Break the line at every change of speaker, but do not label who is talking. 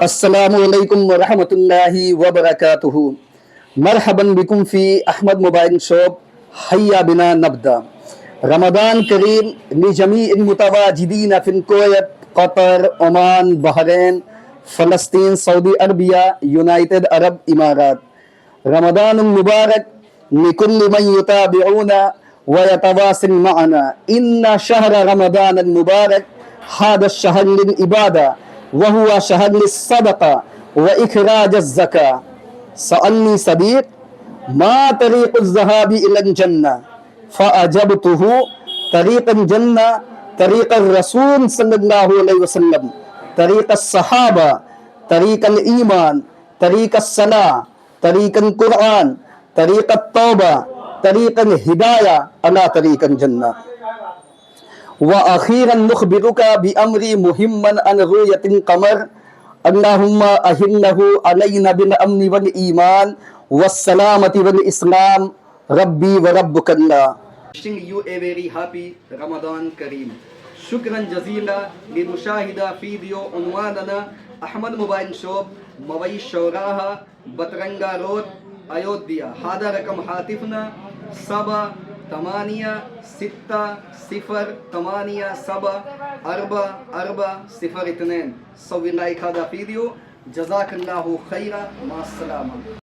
अस्सलामुअलैकुम वरहमतुल्लाहि वबरकातुहू। मरहबन बिकुम फी अहमद मोबाइल शॉप। हय्या बिना नब्दा। रमदान करीम लिजमीइल मुतवाजिदीन फिल कुवैत, कतर, ओमान, बहरैन, फ़लस्तीन, सऊदी अरबिया, यूनाइटेड अरब इमारात। रमदान मुबारक लिकुल्लि मन युताबिऊना व यतवासिल मअना। इन्ना शहर रमदान मुबारक हादा शहर लिल इबादा व हुवा शहर लिस सदका व इखराज ज़का। सअलनी सदीक मा तरीक़ुज़ ज़हाबी इलल जन्नह फ़अजबतुहु तरीक़ुल जन्नह तरीक़ुर रसूल सल्लल्लाहु अलैहि वसल्लम, तरीक़ुस सहाबा, तरीक़ुल ईमान, तरीक़ुस सलाह, तरीक़ुल कुरआन, तरीक़ुत तौबा, तरीक़ुल हिदाया अला तरीक़ुल जन्नह। व अखीरन नुखबिरुका बि अमरी मुहिम्मन अन रुयतिल कमर। अल्लाहुम्मा अहिल्लहु अलैना बिल अम्नि वल ईमान वस्सलामति वल इस्लाम रब्बी व रब्बुकल्लाह। Wishing you a very happy Ramadan Kareem. शुक्रन जजीला लिमुशाहिदा वीडियो उन्वानना अहमद मोबाइल शॉप, मवई शौराहा, बतरंगा रोड, अयोध्या। हादा रकम हातिफना सबा तमानिया सित्ता सिफर तमानिया सबा अरबा अरबा सिफर इतनैन। सो वी लाइक हादा वीडियो। जज़ाकल्लाहु खैरा। मास्सलामा।